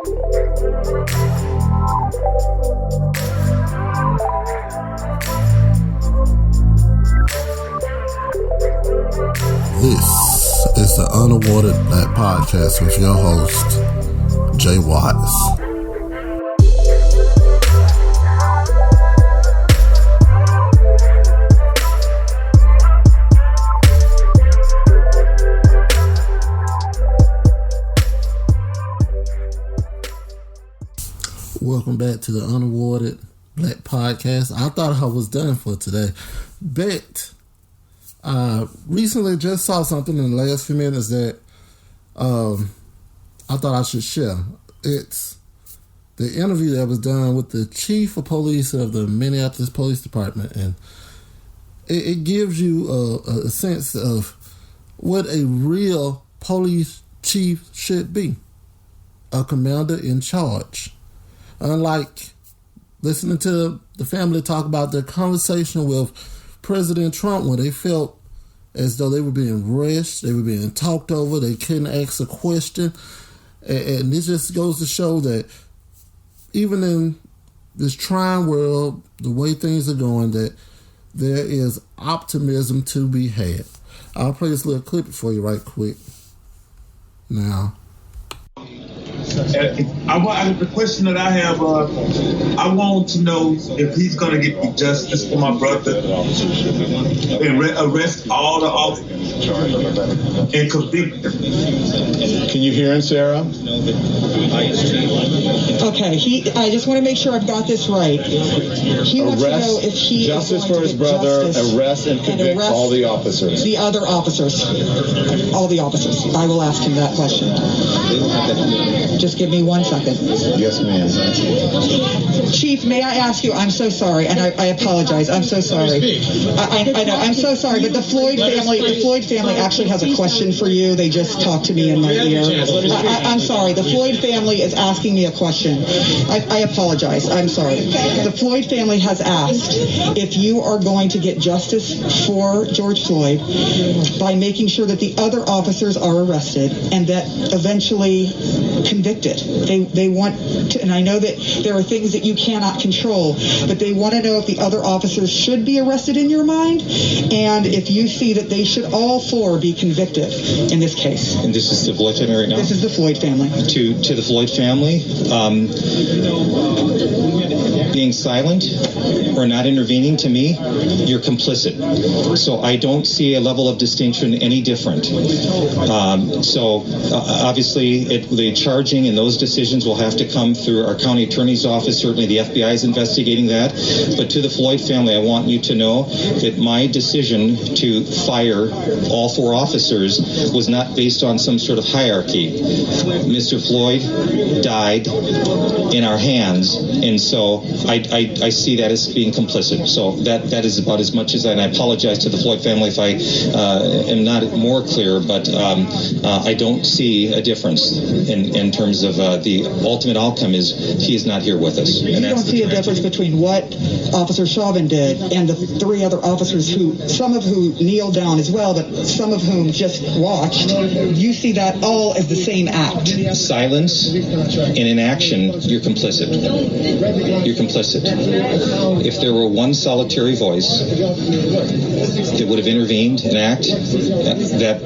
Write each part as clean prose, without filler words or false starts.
This is the Unawarded Black Podcast with your host, Jay Watts. Welcome back to the Unawarded Black Podcast. I thought I was done for today, but recently just saw something in the last few minutes that I thought I should share. It's the interview that was done with the chief of police of the Minneapolis Police Department, and it gives you a sense of what a real police chief should be, a commander in charge. Unlike listening to the family talk about their conversation with President Trump when they felt as though they were being rushed, they were being talked over, they couldn't ask a question. And this just goes to show that even in this trying world, the way things are going, that there is optimism to be had. I'll play this little clip for you right quick now. The question that I have, I want to know if he's going to get justice for my brother and arrest all the officers and convict them. Can you hear him, Sarah? Okay, I just want to make sure I've got this right. He wants to know if he justice for his brother, arrest and convict all the officers. The other officers. All the officers. I will ask him that question. Just give me 1 second. Yes, ma'am. Chief, may I ask you, I'm so sorry, and I apologize. I'm so sorry. I know, I'm so sorry, but the Floyd family actually has a question for you. They just talked to me in my ear. I'm sorry. The Floyd family is asking me a question. I apologize. I'm sorry. The Floyd family has asked if you are going to get justice for George Floyd by making sure that the other officers are arrested and that eventually convicted. They want to, and I know that there are things that you cannot control, but they want to know if the other officers should be arrested in your mind, and if you see that they should all four be convicted in this case. And this is the Floyd family right now? This is the Floyd family. To the Floyd family, being silent or not intervening, to me, you're complicit. So I don't see a level of distinction any different. Obviously, the charging and those decisions will have to come through our county attorney's office. Certainly the FBI is investigating that. But to the Floyd family, I want you to know that my decision to fire all four officers was not based on some sort of hierarchy. Mr. Floyd died in our hands, and so I see that as being complicit. So that is about as much as that. And I apologize to the Floyd family if I am not more clear, but I don't see a difference in terms of the ultimate outcome is he is not here with us. You don't see a difference between what Officer Chauvin did and the three other officers some of whom kneeled down as well, but some of whom just watched. You see that all as the same act. Silence and inaction, you're complicit. You're complicit. If there were one solitary voice that would have intervened and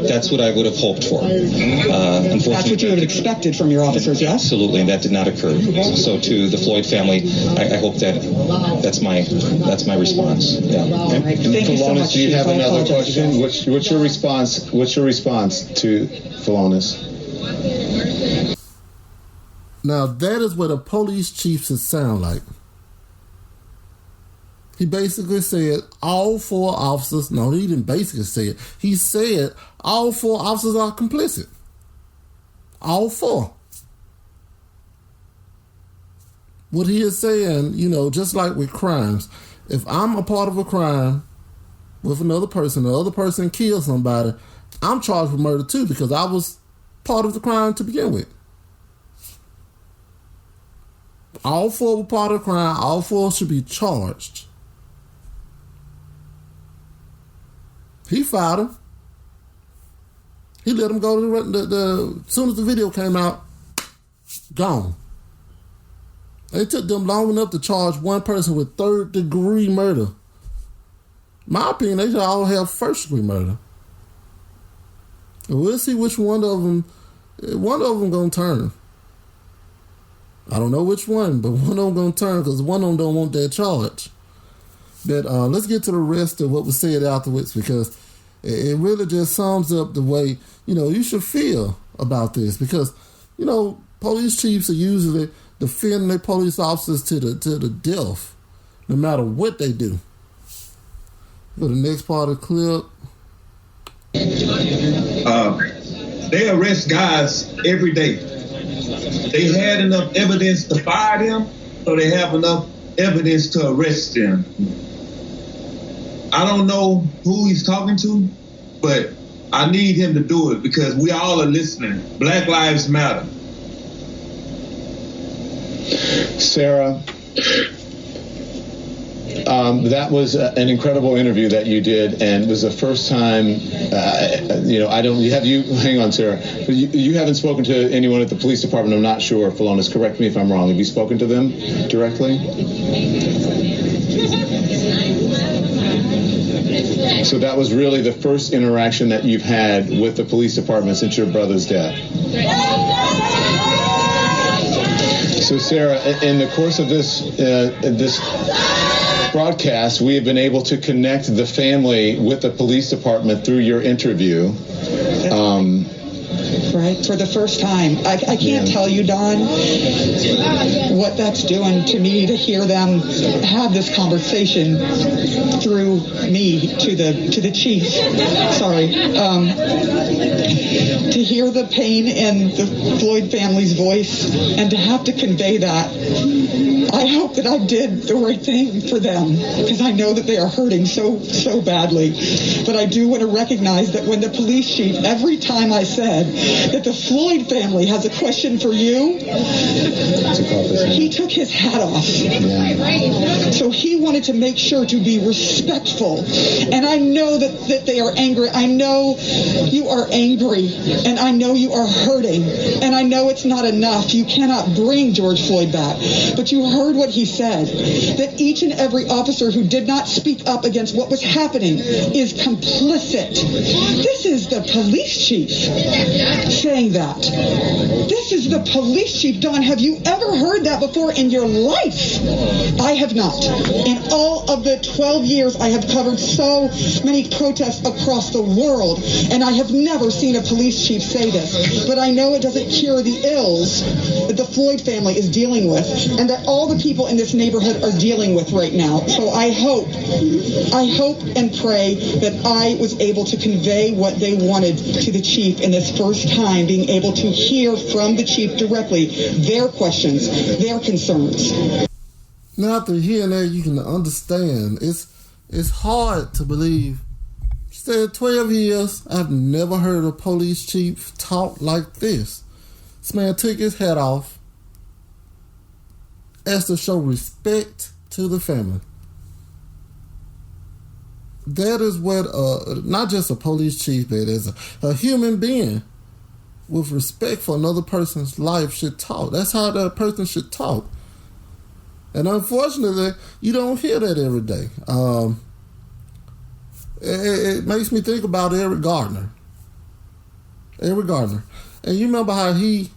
that's what I would have hoped for. Unfortunately, that's what you would have expected from your officers, yes? Absolutely, and that did not occur. So to the Floyd family, I hope that's my response. Yeah. Right. Thank you so much. Do you have another question? What's your response? What's your response to Philonis? Now that is what a police chief should sound like. He basically said all four officers, no, he didn't basically say it. He said all four officers are complicit. All four. What he is saying, just like with crimes, if I'm a part of a crime with another person, the other person kills somebody, I'm charged with murder too because I was part of the crime to begin with. All four were part of the crime. All four should be charged. He fired him. He let him go to the as soon as the video came out, gone. It took them long enough to charge one person with third-degree murder. My opinion, they should all have first-degree murder. We'll see which one of them gonna turn. I don't know which one, but one of them gonna turn because one of them don't want that charge. But let's get to the rest of what was said afterwards, because it really just sums up the way, you should feel about this. Because, police chiefs are usually defending their police officers to the death, no matter what they do. For the next part of the clip. They arrest guys every day. They had enough evidence to fire them, so they have enough evidence to arrest them. I don't know who he's talking to, but I need him to do it because we all are listening. Black Lives Matter. Sarah, that was an incredible interview that you did, and it was the first time, hang on, Sarah, you haven't spoken to anyone at the police department, I'm not sure, Philonis, correct me if I'm wrong. Have you spoken to them directly? So that was really the first interaction that you've had with the police department since your brother's death. So, Sarah, in the course of this broadcast, we have been able to connect the family with the police department through your interview. Right, for the first time. I can't tell you, Don, what that's doing to me to hear them have this conversation through me to the chief. Sorry. To hear the pain in the Floyd family's voice and to have to convey that. I hope that I did the right thing for them because I know that they are hurting so badly. But I do want to recognize that when the police chief, every time I said that the Floyd family has a question for you, he took his hat off. So he wanted to make sure to be respectful. And I know that they are angry. I know you are angry. And I know you are hurting. And I know it's not enough. You cannot bring George Floyd back. But you heard what he said, that each and every officer who did not speak up against what was happening is complicit. This is the police chief saying that. This is the police chief. Don, have you ever heard that before in your life? I have not. In all of the 12 years I have covered so many protests across the world, and I have never seen a police chief say this. But I know it doesn't cure the ills that the Floyd family is dealing with and that all the people in this neighborhood are dealing with right now. So I hope and pray that I was able to convey what they wanted to the chief in this first time, being able to hear from the chief directly their questions, their concerns. Now after hearing that, you can understand. It's hard to believe. She said 12 years, I've never heard a police chief talk like this. This man took his hat off as to show respect to the family. That is what not just a police chief, but as a human being with respect for another person's life should talk. That's how that person should talk. And unfortunately, you don't hear that every day. It makes me think about Eric Gardner. And you remember how he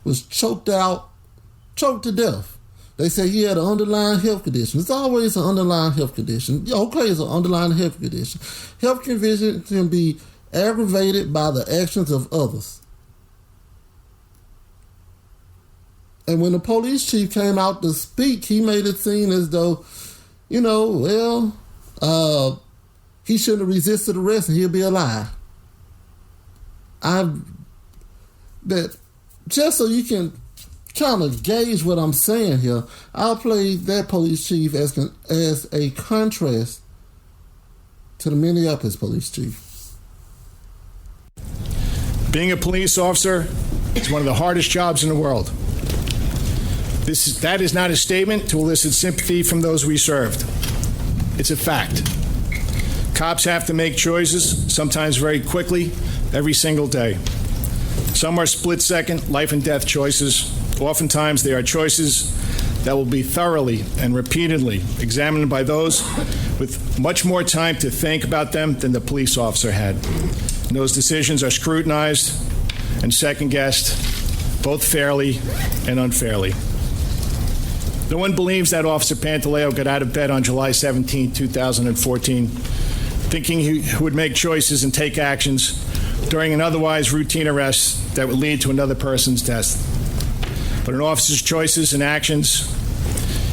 was choked to death. They say he had an underlying health condition. It's always an underlying health condition. Okay, it's an underlying health condition. Health condition can be aggravated by the actions of others. And when the police chief came out to speak, he made it seem as though, he shouldn't have resisted arrest and he'll be alive. But just so you can kind of gauge what I'm saying here, I'll play that police chief as a contrast to the Minneapolis police chief. Being a police officer is one of the hardest jobs in the world. That is not a statement to elicit sympathy from those we served. It's a fact. Cops have to make choices, sometimes very quickly, every single day. Some are split-second, life and death choices. Oftentimes they are choices that will be thoroughly and repeatedly examined by those with much more time to think about them than the police officer had. And those decisions are scrutinized and second-guessed, both fairly and unfairly. No one believes that Officer Pantaleo got out of bed on July 17, 2014, thinking he would make choices and take actions during an otherwise routine arrest that would lead to another person's death. But an officer's choices and actions,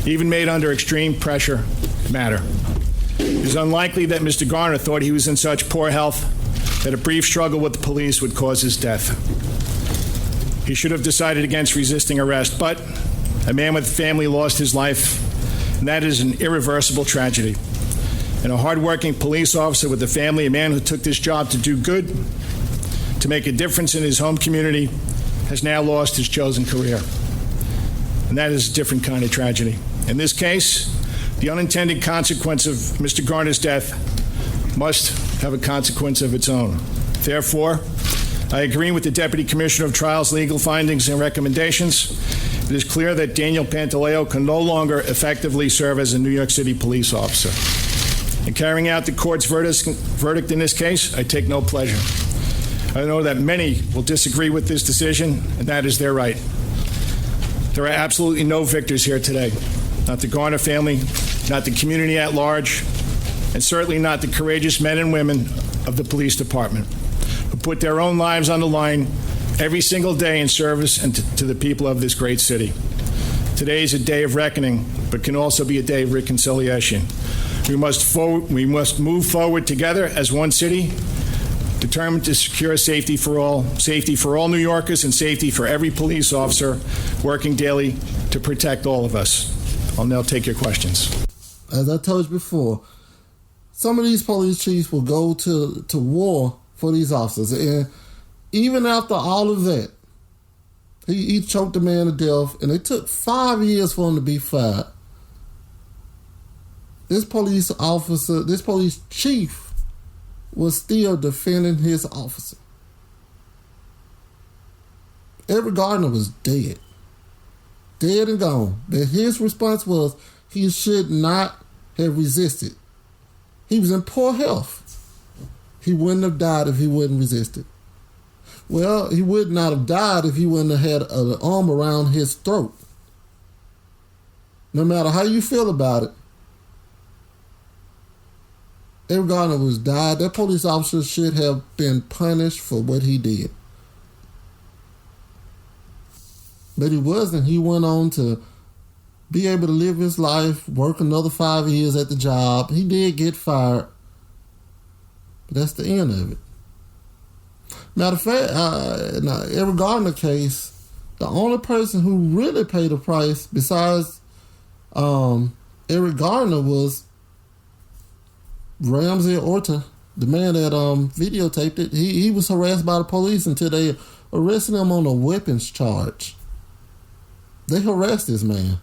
even made under extreme pressure, matter. It is unlikely that Mr. Garner thought he was in such poor health that a brief struggle with the police would cause his death. He should have decided against resisting arrest, but a man with a family lost his life, and that is an irreversible tragedy. And a hardworking police officer with a family, a man who took this job to do good, to make a difference in his home community, has now lost his chosen career. And that is a different kind of tragedy. In this case, the unintended consequence of Mr. Garner's death must have a consequence of its own. Therefore, I agree with the Deputy Commissioner of Trials' legal findings and recommendations. It is clear that Daniel Pantaleo can no longer effectively serve as a New York City police officer. In carrying out the court's verdict in this case, I take no pleasure. I know that many will disagree with this decision, and that is their right. There are absolutely no victors here today. Not the Garner family, not the community at large, and certainly not the courageous men and women of the police department who put their own lives on the line every single day in service and to the people of this great city. Today is a day of reckoning, but can also be a day of reconciliation. We must move forward together as one city, determined to secure safety for all New Yorkers, and safety for every police officer working daily to protect all of us. I'll now take your questions. As I told you before, some of these police chiefs will go to war for these officers. And even after all of that, he choked a man to death, and it took 5 years for him to be fired. This police chief was still defending his officer. Everett Gardner was dead and gone. But his response was he should not have resisted. He was in poor health. He wouldn't have died if he wouldn't resisted. Well, he would not have died if he wouldn't have had an arm around his throat. No matter how you feel about it, Everett Gardner was died. That police officer should have been punished for what he did. But he wasn't. He went on to be able to live his life, work another 5 years at the job. He did get fired. But that's the end of it. Matter of fact, in the Everett Gardner case, the only person who really paid the price besides Everett Gardner was Ramsey Orta, the man that videotaped it. He was harassed by the police until they arrested him on a weapons charge. They harassed this man.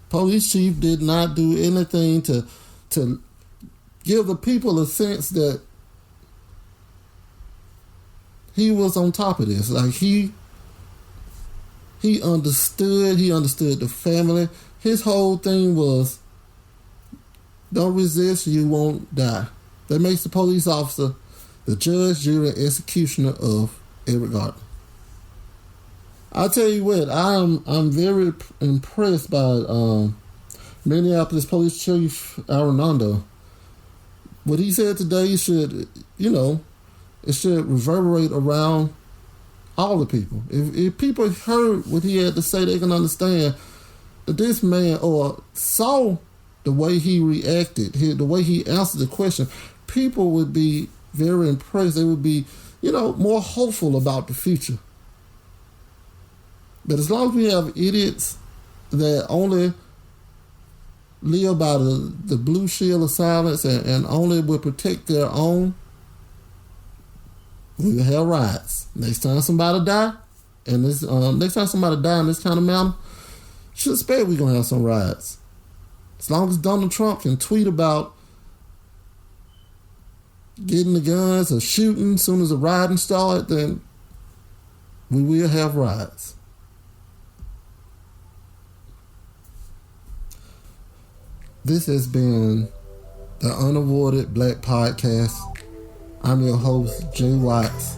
Police chief did not do anything to give the people a sense that he was on top of this. Like he understood the family. His whole thing was, don't resist, you won't die. That makes the police officer the judge, jury, and executioner of Everett Gardner. I'll tell you what, I'm very impressed by Minneapolis Police Chief Arradondo. What he said today should, it should reverberate around all the people. If people heard what he had to say, they can understand that this man, or saw the way he reacted, the way he answered the question, people would be very impressed. They would be, more hopeful about the future. But as long as we have idiots that only live by the blue shield of silence and only will protect their own, we will have riots. Next time somebody die, and next time somebody die in this kind of manner, should expect we're gonna have some riots. As long as Donald Trump can tweet about getting the guns or shooting as soon as the rioting starts, then we will have riots. This has been the Unawarded Black Podcast. I'm your host, Jay Watts.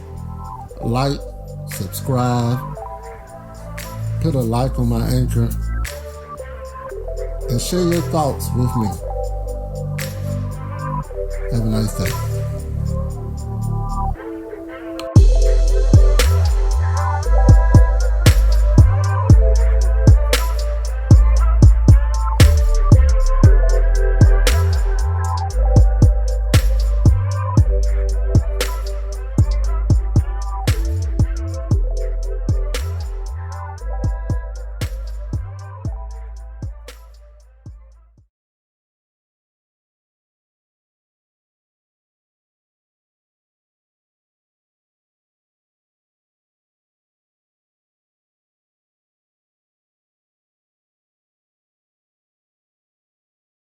Like, subscribe, put a like on my Anchor, and share your thoughts with me. Have a nice day.